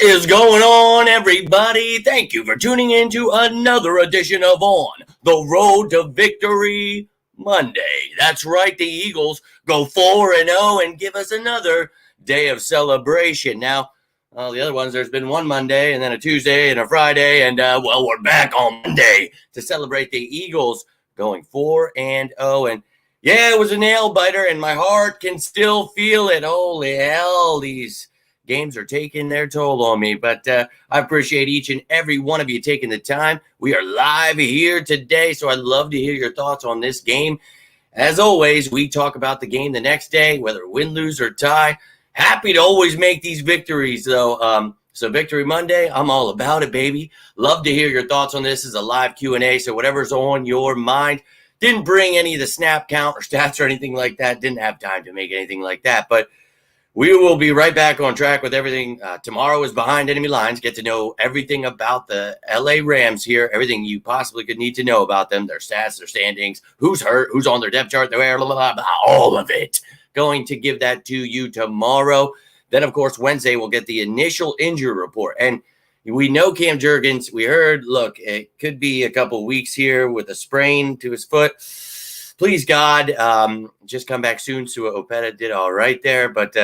is going on, everybody? Thank you for tuning in to another edition of On the Road to Victory Monday. That's right, the Eagles go 4-0 and give us another day of celebration. Now, the other ones, there's been one Monday and then a Tuesday and a Friday, and we're back on Monday to celebrate the Eagles going 4-0. And yeah, it was a nail biter, and my heart can still feel it. Holy hell, these games are taking their toll on me, but I appreciate each and every one of you taking the time. We are live here today, so I'd love to hear your thoughts on this game. As always, we talk about the game the next day, whether win, lose, or tie. Happy to always make these victories, though. So Victory Monday, I'm all about it, baby. Love to hear your thoughts on this. This is a live Q&A, so whatever's on your mind. Didn't bring any of the snap count or stats or anything like that. Didn't have time to make anything like that, but we will be right back on track with everything. Tomorrow is Behind Enemy Lines. Get to know everything about the LA Rams here, everything you possibly could need to know about them, their stats, their standings, who's hurt, who's on their depth chart, all of it. Going to give that to you tomorrow. Then, of course, Wednesday we'll get the initial injury report. And we know Cam Jurgens, we heard, look, it could be a couple weeks here with a sprain to his foot. Please, God, just come back soon. Sua Opeta did all right there. But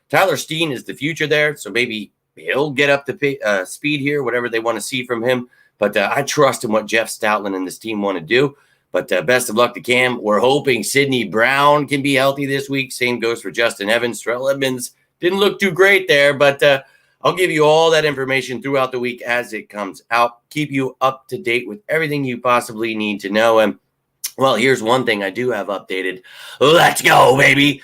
Tyler Steen is the future there, so maybe he'll get up to speed here, whatever they want to see from him. But I trust in what Jeff Stoutland and this team want to do. But best of luck to Cam. We're hoping Sidney Brown can be healthy this week. Same goes for Justin Evans. Terrell Edmonds didn't look too great there, but I'll give you all that information throughout the week as it comes out. Keep you up to date with everything you possibly need to know. And well, here's one thing I do have updated. Let's go, baby.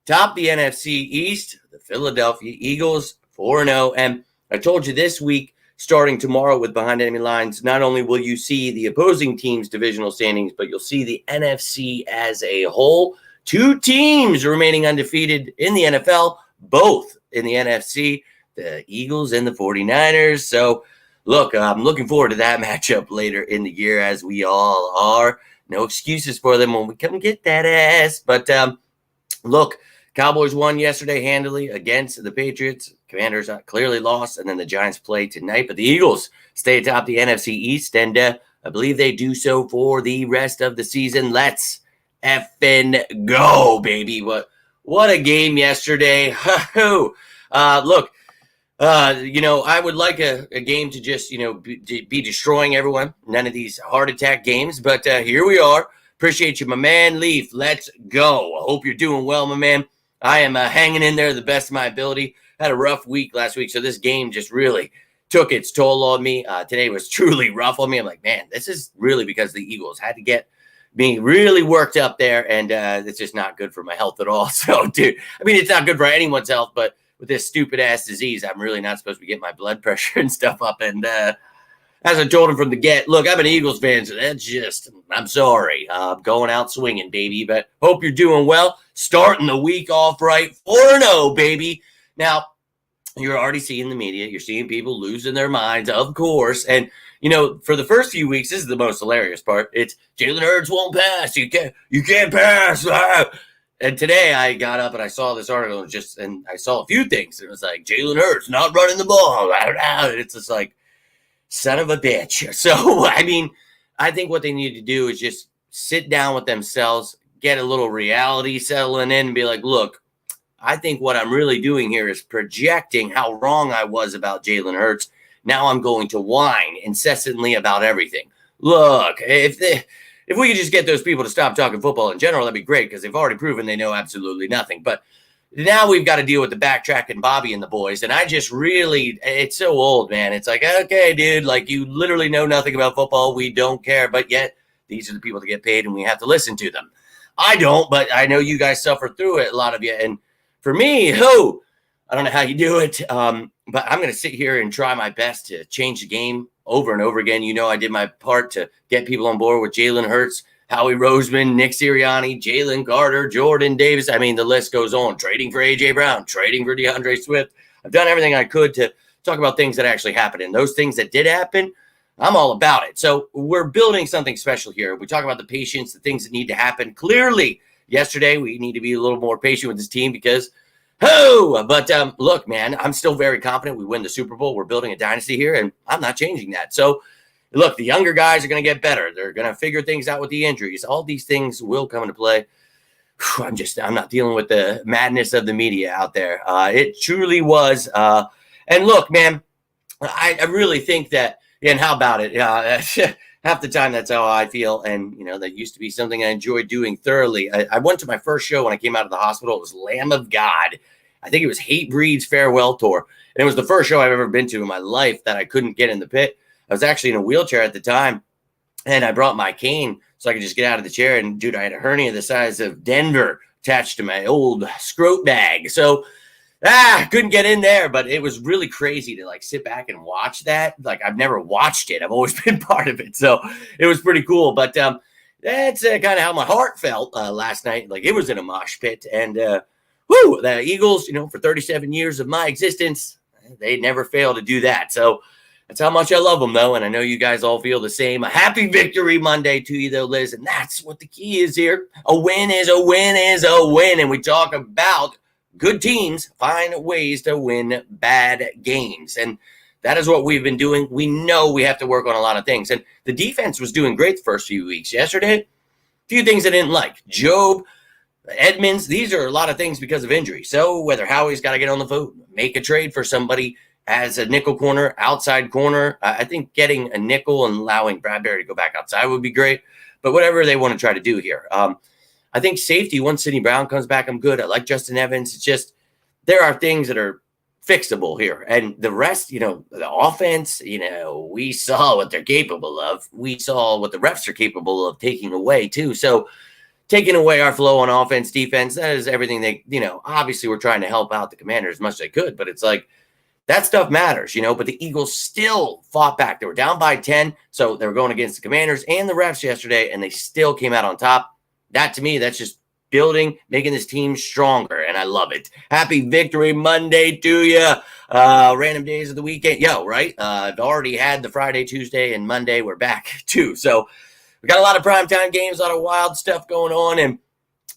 Top the NFC East, the Philadelphia Eagles, 4-0. And I told you this week, starting tomorrow with Behind Enemy Lines, not only will you see the opposing team's divisional standings, but you'll see the NFC as a whole. Two teams remaining undefeated in the NFL, both in the NFC, the Eagles and the 49ers. So, look, I'm looking forward to that matchup later in the year, as we all are. No excuses for them when we come get that ass. But, look, Cowboys won yesterday handily against the Patriots. Commanders clearly lost, and then the Giants play tonight. But the Eagles stay atop the NFC East, and I believe they do so for the rest of the season. Let's effing go, baby. What a game yesterday. Look, I would like a game to just, be destroying everyone. None of these heart attack games, but here we are. Appreciate you, my man. Leaf, let's go. I hope you're doing well, my man. I am hanging in there to the best of my ability. Had a rough week last week, so this game just really took its toll on me. Today was truly rough on me. I'm like, man, this is really because the Eagles had to get me really worked up there, and it's just not good for my health at all. So, dude, I mean, it's not good for anyone's health, but with this stupid-ass disease, I'm really not supposed to be getting my blood pressure and stuff up. And as I told him from the get, look, I'm an Eagles fan, so that's just, I'm sorry. Going out swinging, baby, but hope you're doing well. Starting the week off right, 4-0, baby. Now, you're already seeing the media. You're seeing people losing their minds, of course. And, for the first few weeks, this is the most hilarious part. It's Jalen Hurts won't pass. You can't pass. And today I got up and I saw this article and I saw a few things. It was like, Jalen Hurts not running the ball. And it's just like, son of a bitch. So, I mean, I think what they need to do is just sit down with themselves, get a little reality settling in and be like, look, I think what I'm really doing here is projecting how wrong I was about Jalen Hurts. Now I'm going to whine incessantly about everything. Look, if we could just get those people to stop talking football in general, that'd be great because they've already proven they know absolutely nothing. But now we've got to deal with the backtracking Bobby and the boys. And I just really, it's so old, man. It's like, okay, dude, like you literally know nothing about football. We don't care. But yet these are the people that get paid and we have to listen to them. I don't, but I know you guys suffer through it, a lot of you. And for me, I don't know how you do it, but I'm going to sit here and try my best to change the game over and over again. I did my part to get people on board with Jalen Hurts, Howie Roseman, Nick Sirianni, Jalen Carter, Jordan Davis. I mean, the list goes on. Trading for A.J. Brown, trading for DeAndre Swift. I've done everything I could to talk about things that actually happened. And those things that did happen, I'm all about it. So we're building something special here. We talk about the patience, the things that need to happen. Clearly, yesterday we need to be a little more patient with this team because Oh, but look, man, I'm still very confident we win the Super Bowl. We're building a dynasty here, and I'm not changing that. So, look, the younger guys are going to get better. They're going to figure things out with the injuries. All these things will come into play. I'm not dealing with the madness of the media out there. It truly was. And look, man, I really think that, and how about it? Half the time, that's how I feel. And, that used to be something I enjoyed doing thoroughly. I went to my first show when I came out of the hospital. It was Lamb of God. I think it was Hatebreed's farewell tour. And it was the first show I've ever been to in my life that I couldn't get in the pit. I was actually in a wheelchair at the time, and I brought my cane so I could just get out of the chair. And, dude, I had a hernia the size of Denver attached to my old scrot bag. So, couldn't get in there, but it was really crazy to sit back and watch that. I've never watched it. I've always been part of it. So it was pretty cool. But that's kind of how my heart felt last night. It was in a mosh pit. And the Eagles, for 37 years of my existence, they never fail to do that. So that's how much I love them, though. And I know you guys all feel the same. A happy Victory Monday to you, though, Liz. And that's what the key is here. A win is a win is a win. And we talk about good teams find ways to win bad games. And that is what we've been doing. We know we have to work on a lot of things. And the defense was doing great the first few weeks. Yesterday, a few things I didn't like. Job, Edmonds, these are a lot of things because of injury. So whether Howie's got to get on the phone, make a trade for somebody as a nickel corner, outside corner, I think getting a nickel and allowing Bradbury to go back outside would be great. But whatever they want to try to do here. I think safety, once Sidney Brown comes back, I'm good. I like Justin Evans. It's just there are things that are fixable here. And the rest, the offense, we saw what they're capable of. We saw what the refs are capable of taking away, too. So taking away our flow on offense, defense, that is everything they, obviously we're trying to help out the Commanders as much as they could. But it's that stuff matters, but the Eagles still fought back. They were down by 10. So they were going against the Commanders and the refs yesterday, and they still came out on top. That, to me, that's just building, making this team stronger, and I love it. Happy Victory Monday to you. Random days of the weekend. Right? I've already had the Friday, Tuesday, and Monday. We're back, too. So we got a lot of primetime games, a lot of wild stuff going on, and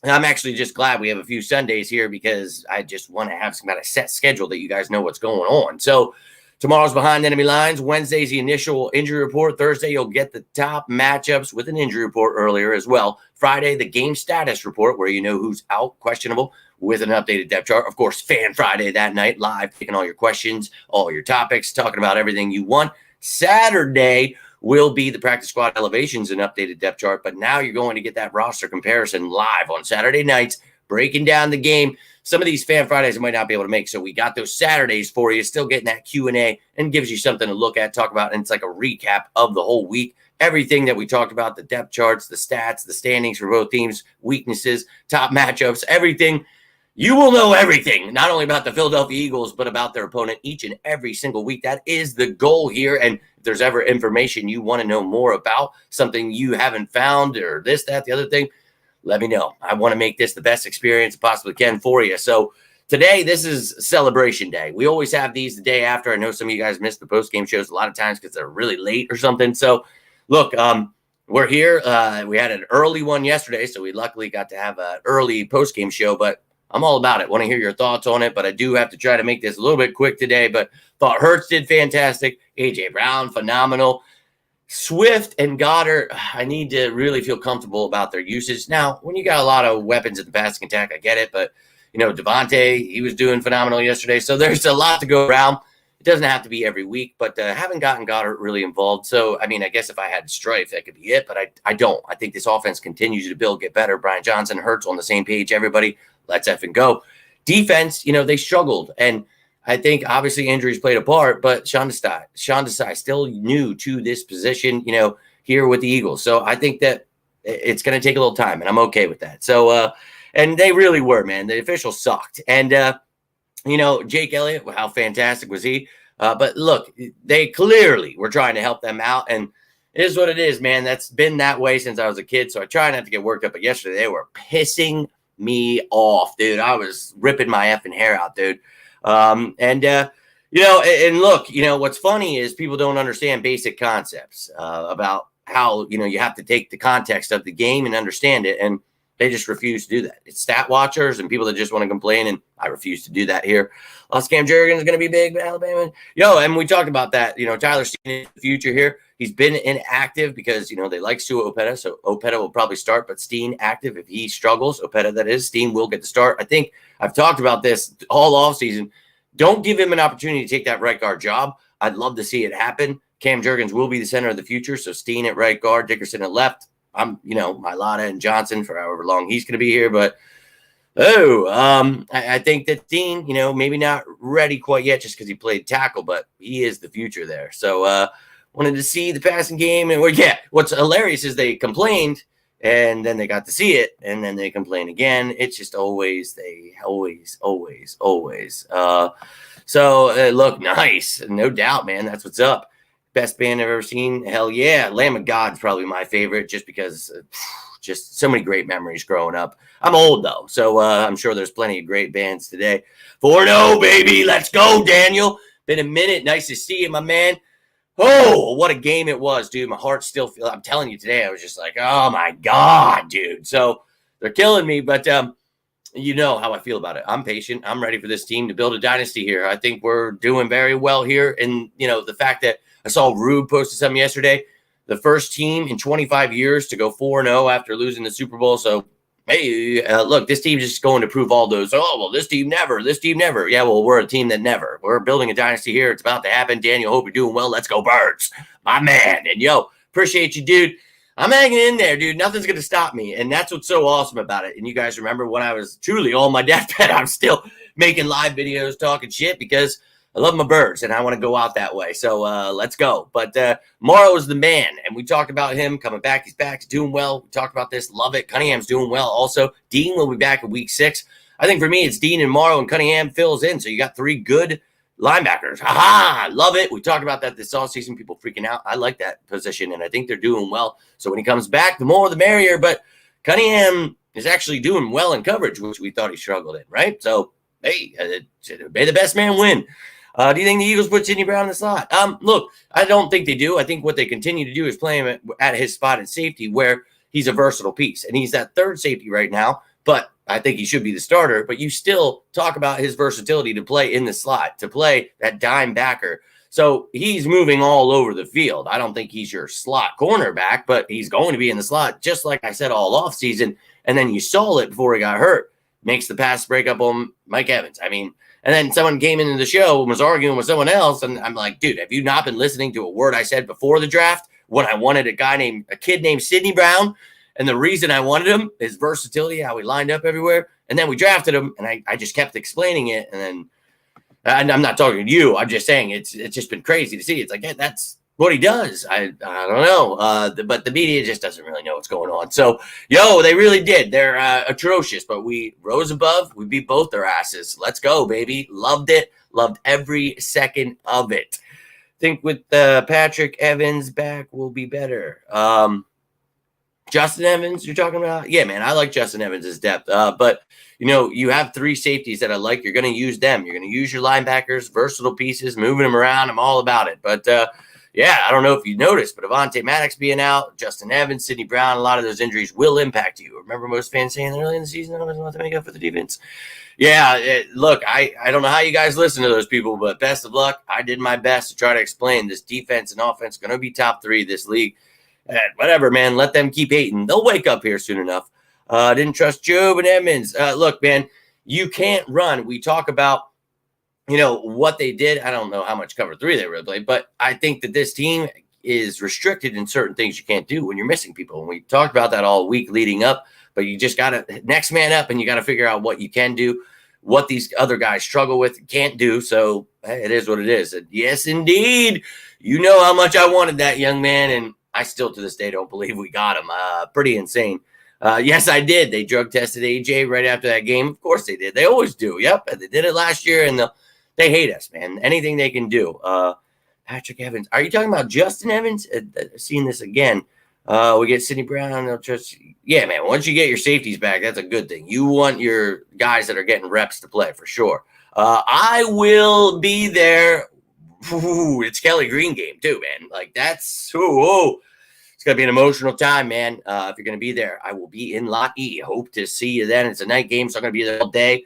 I'm actually just glad we have a few Sundays here because I just want to have some kind of set schedule that you guys know what's going on. So tomorrow's Behind Enemy Lines. Wednesday's the initial injury report. Thursday, you'll get the top matchups with an injury report earlier as well. Friday, the game status report where you know who's out, questionable, with an updated depth chart. Of course, Fan Friday that night, live, taking all your questions, all your topics, talking about everything you want. Saturday will be the practice squad elevations and updated depth chart, but now you're going to get that roster comparison live on Saturday nights, breaking down the game. Some of these Fan Fridays I might not be able to make, so we got those Saturdays for you, still getting that Q&A and gives you something to look at, talk about, and it's like a recap of the whole week. Everything that we talked about, the depth charts, the stats, the standings for both teams, weaknesses, top matchups, everything. You will know everything, not only about the Philadelphia Eagles, but about their opponent each and every single week. That is the goal here. And if there's ever information you want to know more about, something you haven't found or this, that, the other thing, let me know. I want to make this the best experience I possibly can for you. So today, this is Celebration Day. We always have these the day after. I know some of you guys miss the post-game shows a lot of times because they're really late or something. So look, we're here. We had an early one yesterday, so we luckily got to have an early post-game show, but I'm all about it. Want to hear your thoughts on it, but I do have to try to make this a little bit quick today. But thought Hurts did fantastic. A.J. Brown, phenomenal. Swift and Goddard, I need to really feel comfortable about their usage. Now, when you got a lot of weapons in the passing attack, I get it. But, Devontae, he was doing phenomenal yesterday. So there's a lot to go around. It doesn't have to be every week, but haven't gotten Goddard really involved. So, I guess if I had Strife, that could be it. But I don't. I think this offense continues to build, get better. Brian Johnson, Hurts on the same page. Everybody, let's effing go. Defense, they struggled. And I think obviously injuries played a part, but Sean Desai still new to this position, here with the Eagles. So I think that it's going to take a little time, and I'm okay with that. So, and they really were, man. The officials sucked. And, Jake Elliott, how fantastic was he? But look, they clearly were trying to help them out, and it is what it is, man. That's been that way since I was a kid, so I try not to get worked up. But yesterday, they were pissing me off, dude. I was ripping my effing hair out, dude. And look, what's funny is people don't understand basic concepts about how, you have to take the context of the game and understand it. And They just refuse to do that. It's stat watchers and people that just want to complain, and I refuse to do that here. Cam Jurgens is going to be big, Alabama. And we talked about that. Tyler Steen in the future here. He's been inactive because, they like Sua Opeta, so Opeta will probably start, but Steen active. If he struggles, Opeta, that is, Steen will get the start. I think I've talked about this all offseason. Don't give him an opportunity to take that right guard job. I'd love to see it happen. Cam Jurgens will be the center of the future, so Steen at right guard, Dickerson at left. I'm, Mailata and Johnson for however long he's going to be here. But, I think that Steen, maybe not ready quite yet just because he played tackle, but he is the future there. So, wanted to see the passing game. And, what's hilarious is they complained, and then they got to see it, and then they complain again. It's just always. So, look nice. No doubt, man. That's what's up. Best band I've ever seen. Hell yeah. Lamb of God's probably my favorite just because just so many great memories growing up. I'm old, though, so I'm sure there's plenty of great bands today. 4-0, baby. Let's go, Daniel. Been a minute. Nice to see you, my man. Oh, what a game it was, dude. My heart still feels. I'm telling you today, I was just like, oh, my God, dude. So they're killing me, but you know how I feel about it. I'm patient. I'm ready for this team to build a dynasty here. I think we're doing very well here. And, the fact that I saw Rube posted something yesterday, the first team in 25 years to go 4-0 after losing the Super Bowl. So, hey, look, this team's just going to prove all those. Oh, well, this team never. Yeah, well, we're a team that never. We're building a dynasty here. It's about to happen. Daniel, hope you're doing well. Let's go, Birds. My man. And, appreciate you, dude. I'm hanging in there, dude. Nothing's going to stop me. And that's what's so awesome about it. And you guys remember when I was truly on my deathbed, I'm still making live videos, talking shit because I love my Birds and I want to go out that way. So let's go. But Morrow is the man. And we talked about him coming back. He's back. He's doing well. We talked about this. Love it. Cunningham's doing well also. Dean will be back in week 6. I think for me, it's Dean and Morrow and Cunningham fills in. So you got 3 good linebackers. Ha-ha! Love it. We talked about that this offseason. People freaking out. I like that position, and I think they're doing well. So when he comes back, the more the merrier. But Cunningham is actually doing well in coverage, which we thought he struggled in, right? So, hey, may the best man win. Do you think the Eagles put Sidney Brown in the slot? Look, I don't think they do. I think what they continue to do is play him at his spot at safety where he's a versatile piece. And he's that third safety right now, but I think he should be the starter. But you still talk about his versatility to play in the slot, to play that dime backer. So he's moving all over the field. I don't think he's your slot cornerback, but he's going to be in the slot, just like I said all offseason. And then you saw it before he got hurt. Makes the pass break up on Mike Evans. And then someone came into the show and was arguing with someone else. And I'm like, dude, have you not been listening to a word I said before the draft when I wanted a kid named Sidney Brown? And the reason I wanted him is versatility, how he lined up everywhere. And then we drafted him, and I just kept explaining it. And then I'm not talking to you. I'm just saying it's just been crazy to see. It's like, hey, that's what he does. I don't know. But the media just doesn't really know what's going on. So, they really did. They're atrocious, but we rose above. We beat both their asses. Let's go, baby. Loved it. Loved every second of it. Think with Patrick Evans back will be better. Justin Evans, you're talking about? Yeah, man, I like Justin Evans' depth. But, you have 3 safeties that I like. You're going to use them. You're going to use your linebackers, versatile pieces, moving them around. I'm all about it. But, I don't know if you noticed, but Avonte Maddox being out, Justin Evans, Sidney Brown, a lot of those injuries will impact you. Remember most fans saying early in the season, I wasn't want to make up for the defense. Yeah, look, I don't know how you guys listen to those people, but best of luck. I did my best to try to explain this defense and offense going to be top 3 this league. Whatever, man. Let them keep hating. They'll wake up here soon enough. Didn't trust Job and Edmonds. Look, man, you can't run. We talk about, what they did. I don't know how much cover 3 they really played, but I think that this team is restricted in certain things you can't do when you're missing people. And we talked about that all week leading up, but you just got to next man up and you got to figure out what you can do, what these other guys struggle with, can't do. So hey, it is what it is. And yes, indeed. You know how much I wanted that young man, and I still to this day don't believe we got him. Pretty insane. Yes, I did. They drug tested AJ right after that game. Of course they did. They always do. Yep. They did it last year, and they hate us, man. Anything they can do. Patrick Evans. Are you talking about Justin Evans? Seeing this again. We get Sidney Brown. They'll just, yeah, man. Once you get your safeties back, that's a good thing. You want your guys that are getting reps to play for sure. I will be there. Ooh, it's Kelly Green game too, man. Like that's it's going to be an emotional time, man. If you're going to be there, I will be in Lot E. Hope to see you then. It's a night game, so I'm going to be there all day.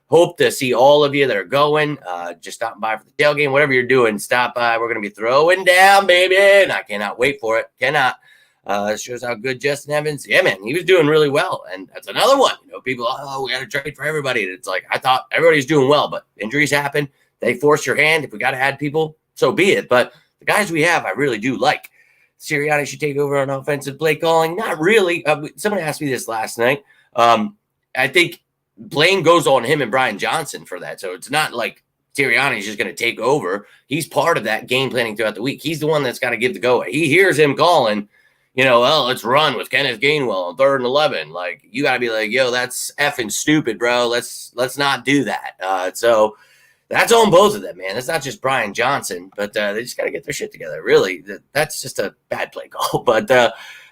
Hope to see all of you that are going. Just stopping by for the tailgate, whatever you're doing, stop by. We're going to be throwing down, baby, and I cannot wait for it. Cannot. It shows how good Justin Evans. Yeah, man, he was doing really well, and that's another one. People, we got to trade for everybody. And it's like I thought everybody's doing well, but injuries happen. They force your hand. If we got to add people, so be it. But the guys we have, I really do like. Sirianni should take over on offensive play calling. Not really. Somebody asked me this last night. I think blame goes on him and Brian Johnson for that. So it's not like Sirianni's just going to take over. He's part of that game planning throughout the week. He's the one that's got to give the go. He hears him calling, let's run with Kenneth Gainwell on 3rd and 11. Like, you got to be like, yo, that's effing stupid, bro. Let's not do that. So that's on both of them, man. It's not just Brian Johnson, but they just got to get their shit together. Really, that's just a bad play call. But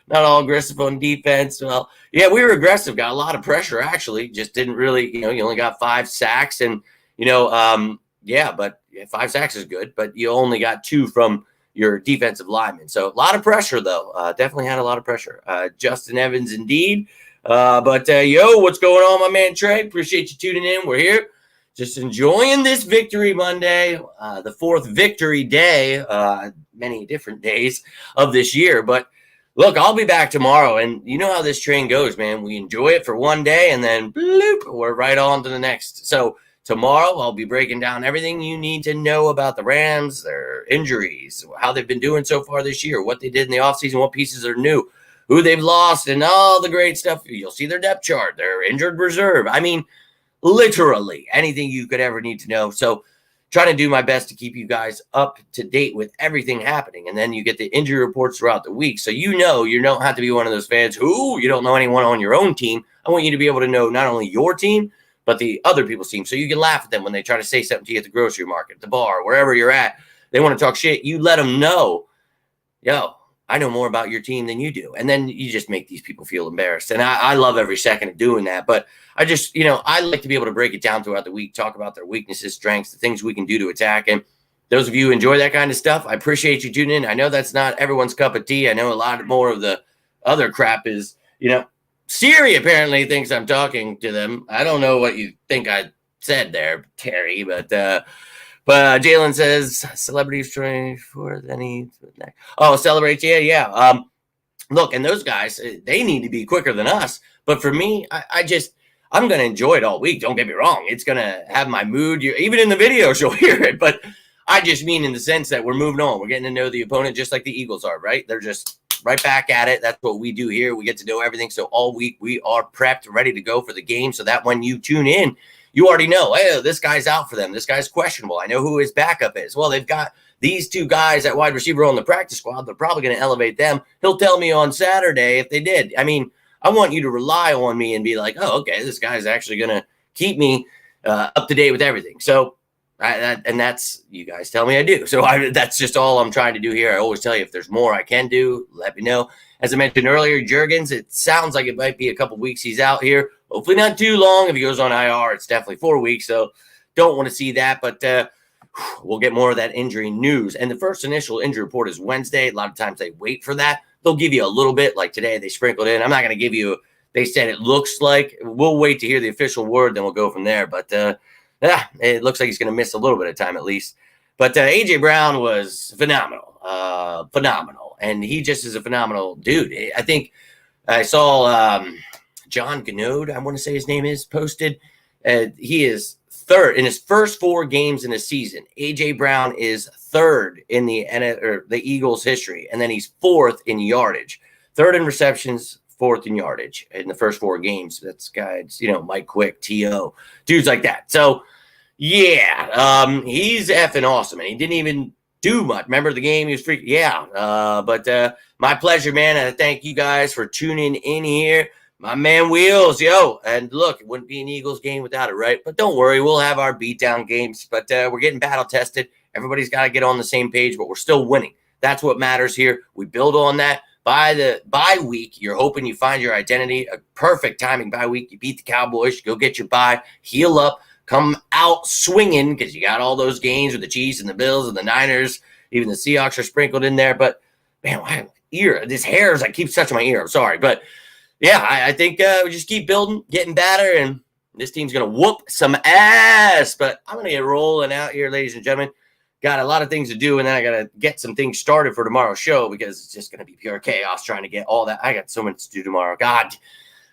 not all aggressive on defense. Well, yeah, we were aggressive. Got a lot of pressure, actually. Just didn't really, you only got 5 sacks. And, but 5 sacks is good. But you only got 2 from your defensive linemen. So a lot of pressure, though. Definitely had a lot of pressure. Justin Evans, indeed. What's going on, my man Trey? Appreciate you tuning in. We're here. Just enjoying this Victory Monday, the 4th victory day, many different days of this year. But look, I'll be back tomorrow, and you know how this train goes, man. We enjoy it for one day, and then bloop, we're right on to the next. So tomorrow, I'll be breaking down everything you need to know about the Rams, their injuries, how they've been doing so far this year, what they did in the offseason, what pieces are new, who they've lost, and all the great stuff. You'll see their depth chart, their injured reserve. I mean, literally anything you could ever need to know. So trying to do my best to keep you guys up to date with everything happening. And then you get the injury reports throughout the week. So you don't have to be one of those fans who you don't know anyone on your own team. I want you to be able to know not only your team, but the other people's team. So you can laugh at them when they try to say something to you at the grocery market, the bar, wherever you're at. They want to talk shit. You let them know, I know more about your team than you do. And then you just make these people feel embarrassed. And I love every second of doing that. But I just, I like to be able to break it down throughout the week, talk about their weaknesses, strengths, the things we can do to attack. And those of you who enjoy that kind of stuff, I appreciate you tuning in. I know that's not everyone's cup of tea. I know a lot more of the other crap is, Siri apparently thinks I'm talking to them. I don't know what you think I said there, Terry, but Jalen says celebrities 24. Then he celebrates. Yeah. Look, and those guys, they need to be quicker than us. But for me, I'm going to enjoy it all week. Don't get me wrong. It's going to have my mood. Even in the videos, you'll hear it. But I just mean in the sense that we're moving on. We're getting to know the opponent just like the Eagles are, right? They're just right back at it. That's what we do here. We get to know everything. So all week we are prepped, ready to go for the game so that when you tune in, you already know, hey, this guy's out for them. This guy's questionable. I know who his backup is. Well, they've got these 2 guys at wide receiver on the practice squad. They're probably going to elevate them. He'll tell me on Saturday if they did. I mean, I want you to rely on me and be like, oh, okay, this guy's actually going to keep me up to date with everything. So, and that's, you guys tell me I do. So that's just all I'm trying to do here. I always tell you if there's more I can do, let me know. As I mentioned earlier, Juergens, it sounds like it might be a couple weeks he's out here. Hopefully not too long. If he goes on IR, it's definitely 4 weeks. So don't want to see that. But we'll get more of that injury news. And the first initial injury report is Wednesday. A lot of times they wait for that. They'll give you a little bit. Like today, they sprinkled in. I'm not going to give you, they said it looks like. We'll wait to hear the official word, then we'll go from there. But it looks like he's going to miss a little bit of time at least. But A.J. Brown was phenomenal. And he just is a phenomenal dude. I think I saw John Ganode, I want to say his name is, posted. He is 3rd in his first 4 games in a season. A.J. Brown is 3rd in the Eagles' history, and then he's 4th in yardage. 3rd in receptions, 4th in yardage in the first 4 games. That's guys, Mike Quick, T.O., dudes like that. So, yeah, he's effing awesome, and he didn't even do much. Remember the game? He was freaking, but my pleasure, man, and I thank you guys for tuning in here. My man Wheels, and look, it wouldn't be an Eagles game without it, right? But don't worry, we'll have our beatdown games, but we're getting battle tested. Everybody's got to get on the same page, but we're still winning. That's what matters here. We build on that. By the bye week, you're hoping you find your identity, a perfect timing bye week. You beat the Cowboys, you go get your bye, heal up, come out swinging because you got all those games with the Chiefs and the Bills and the Niners. Even the Seahawks are sprinkled in there. But, man, ear. This hairs, I keep touching my ear. I'm sorry. But yeah, I think we just keep building, getting better, and this team's going to whoop some ass. But I'm going to get rolling out here, ladies and gentlemen. Got a lot of things to do, and then I got to get some things started for tomorrow's show because it's just going to be pure chaos trying to get all that. I got so much to do tomorrow. God.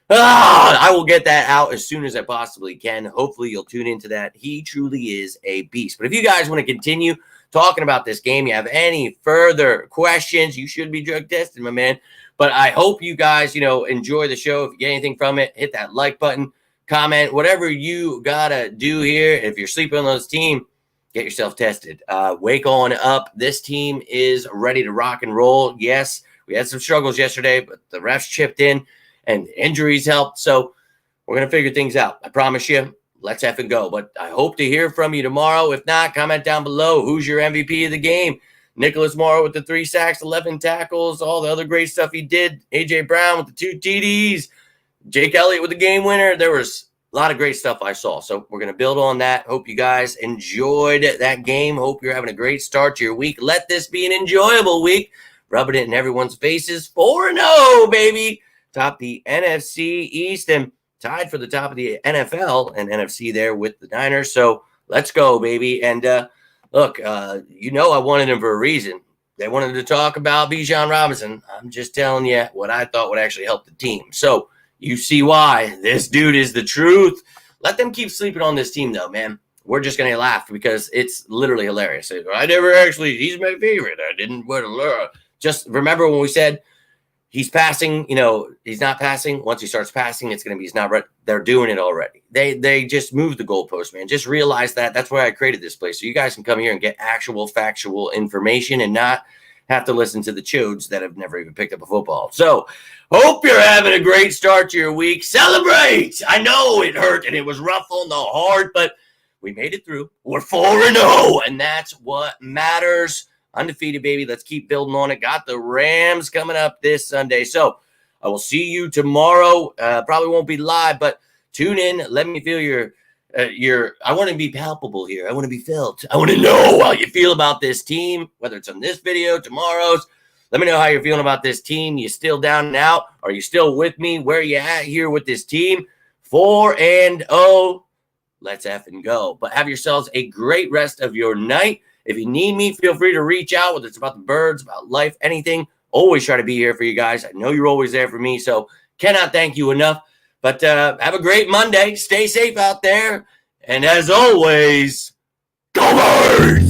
I will get that out as soon as I possibly can. Hopefully you'll tune into that. He truly is a beast. But if you guys want to continue talking about this game, you have any further questions, you should be drug tested, my man. But I hope you guys, enjoy the show. If you get anything from it, hit that like button, comment, whatever you got to do here. If you're sleeping on this team, get yourself tested. Wake on up. This team is ready to rock and roll. Yes, we had some struggles yesterday, but the refs chipped in and injuries helped. So we're going to figure things out. I promise you. Let's effing go. But I hope to hear from you tomorrow. If not, comment down below. Who's your MVP of the game? Nicholas Morrow with the 3 sacks, 11 tackles, all the other great stuff he did. A.J. Brown with the 2 TDs. Jake Elliott with the game winner. There was a lot of great stuff I saw. So we're going to build on that. Hope you guys enjoyed that game. Hope you're having a great start to your week. Let this be an enjoyable week. Rubbing it in everyone's faces. 4-0, baby. Top the NFC East and tied for the top of the NFL and NFC there with the Niners. So let's go, baby. And look, I wanted him for a reason. They wanted to talk about Bijan Robinson. I'm just telling you what I thought would actually help the team. So you see why this dude is the truth. Let them keep sleeping on this team, though, man. We're just going to laugh because it's literally hilarious. He's my favorite. I didn't want to. Just remember when we said, he's passing, he's not passing. Once he starts passing, it's going to be he's not right. They're doing it already. They just moved the goalpost, man. Just realize that. That's why I created this place. So you guys can come here and get actual factual information and not have to listen to the chodes that have never even picked up a football. So hope you're having a great start to your week. Celebrate. I know it hurt and it was rough on the heart, but we made it through. We're 4-0, and that's what matters. Undefeated, baby. Let's keep building on it. Got the Rams coming up this Sunday. So I will see you tomorrow. Probably won't be live, but tune in. Let me feel your I want to be palpable here. I want to be felt. I want to know how you feel about this team, whether it's on this video, tomorrow's. Let me know how you're feeling about this team. You still down and out? Are you still with me? Where are you at here with this team? 4-0. Let's effing go. But have yourselves a great rest of your night. If you need me, feel free to reach out, whether it's about the birds, about life, anything. Always try to be here for you guys. I know you're always there for me, so cannot thank you enough. But have a great Monday. Stay safe out there. And as always, go Birds!